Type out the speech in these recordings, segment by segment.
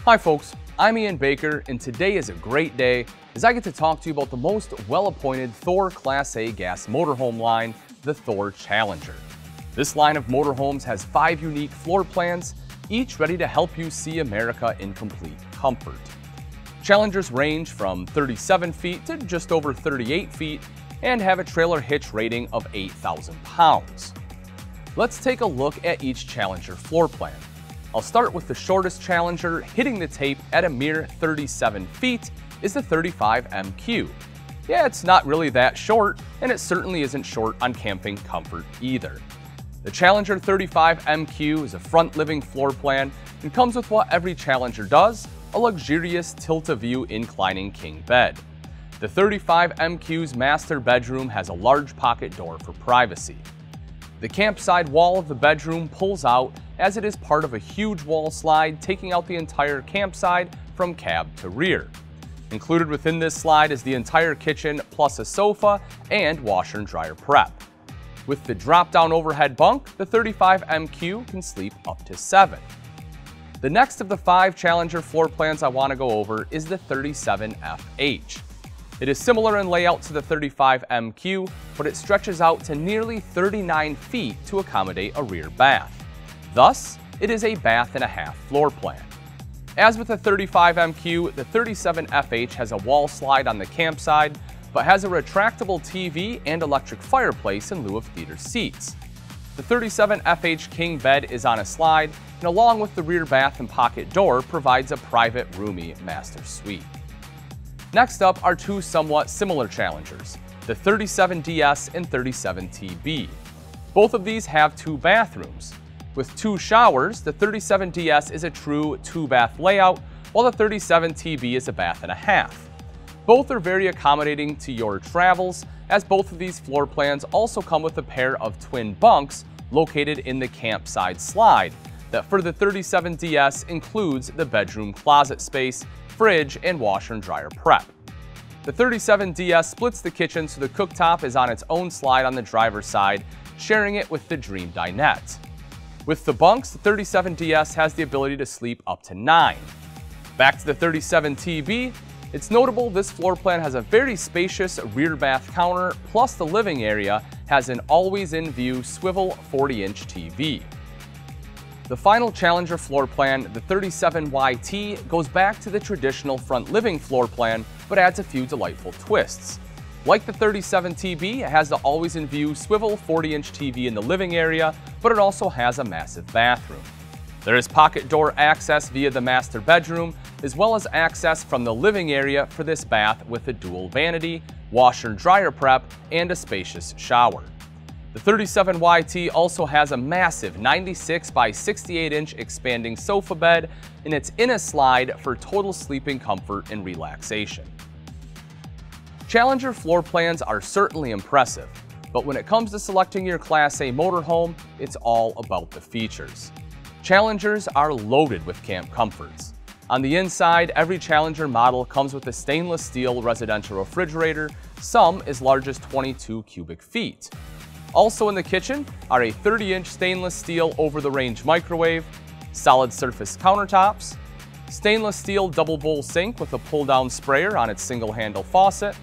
Hi folks, I'm Ian Baker, and today is a great day as I get to talk to you about the most well-appointed Thor Class A gas motorhome line, the Thor Challenger. This line of motorhomes has 5 unique floor plans, each ready to help you see America in complete comfort. Challengers range from 37 feet to just over 38 feet and have a trailer hitch rating of 8,000 pounds. Let's take a look at each Challenger floor plan. I'll start with the shortest Challenger, hitting the tape at a mere 37 feet, is the 35 MQ. Yeah, it's not really that short, and it certainly isn't short on camping comfort either. The Challenger 35 MQ is a front living floor plan and comes with what every Challenger does, a luxurious tilt-a-view inclining king bed. The 35 MQ's master bedroom has a large pocket door for privacy. The campside wall of the bedroom pulls out as it is part of a huge wall slide taking out the entire campsite from cab to rear. Included within this slide is the entire kitchen plus a sofa and washer and dryer prep. With the drop-down overhead bunk, the 35 MQ can sleep up to 7. The next of the 5 Challenger floor plans I want to go over is the 37 FH. It is similar in layout to the 35 MQ, but it stretches out to nearly 39 feet to accommodate a rear bath. Thus, it is a bath and a half floor plan. As with the 35 MQ, the 37 FH has a wall slide on the campside, but has a retractable TV and electric fireplace in lieu of theater seats. The 37 FH king bed is on a slide, and along with the rear bath and pocket door, provides a private, roomy master suite. Next up are 2 somewhat similar Challengers, the 37DS and 37TB. Both of these have 2 bathrooms. With 2 showers, the 37DS is a true 2-bath layout, while the 37TB is a bath and a half. Both are very accommodating to your travels, as both of these floor plans also come with a pair of twin bunks located in the campside slide that for the 37DS includes the bedroom closet space, fridge, and washer and dryer prep. The 37DS splits the kitchen so the cooktop is on its own slide on the driver's side, sharing it with the dream dinette. With the bunks, the 37DS has the ability to sleep up to 9. Back to the 37TB, it's notable this floor plan has a very spacious rear bath counter, plus the living area has an always-in-view swivel 40-inch TV. The final Challenger floor plan, the 37YT, goes back to the traditional front living floor plan, but adds a few delightful twists. Like the 37TB, it has the always-in-view swivel 40-inch TV in the living area, but it also has a massive bathroom. There is pocket door access via the master bedroom, as well as access from the living area for this bath with a dual vanity, washer and dryer prep, and a spacious shower. The 37YT also has a massive 96 by 68-inch expanding sofa bed, and it's in a slide for total sleeping comfort and relaxation. Challenger floor plans are certainly impressive, but when it comes to selecting your Class A motorhome, it's all about the features. Challengers are loaded with camp comforts. On the inside, every Challenger model comes with a stainless steel residential refrigerator, some as large as 22 cubic feet. Also in the kitchen are a 30-inch stainless steel over-the-range microwave, solid surface countertops, stainless steel double bowl sink with a pull-down sprayer on its single-handle faucet,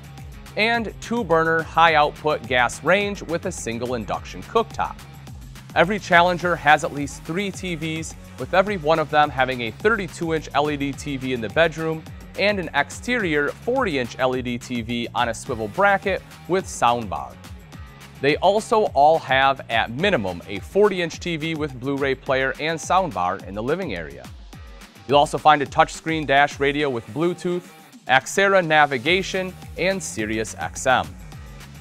and 2-burner high-output gas range with a single induction cooktop. Every Challenger has at least 3 TVs, with every one of them having a 32-inch LED TV in the bedroom and an exterior 40-inch LED TV on a swivel bracket with soundbar. They also all have, at minimum, a 40-inch TV with Blu-ray player and soundbar in the living area. You'll also find a touchscreen dash radio with Bluetooth, Axera navigation, and Sirius XM.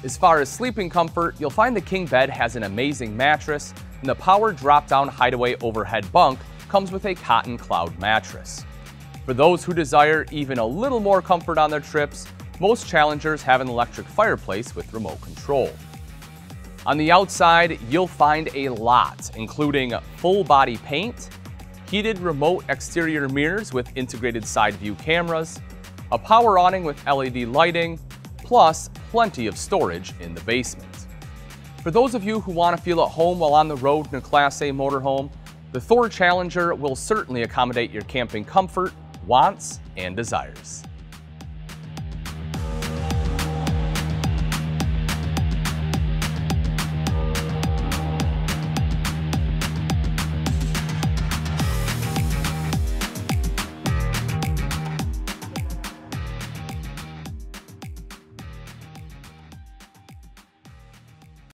As far as sleeping comfort, you'll find the king bed has an amazing mattress, and the power drop-down hideaway overhead bunk comes with a cotton cloud mattress. For those who desire even a little more comfort on their trips, most Challengers have an electric fireplace with remote control. On the outside, you'll find a lot, including full-body paint, heated remote exterior mirrors with integrated side view cameras, a power awning with LED lighting, plus plenty of storage in the basement. For those of you who want to feel at home while on the road in a Class A motorhome, the Thor Challenger will certainly accommodate your camping comfort, wants and desires.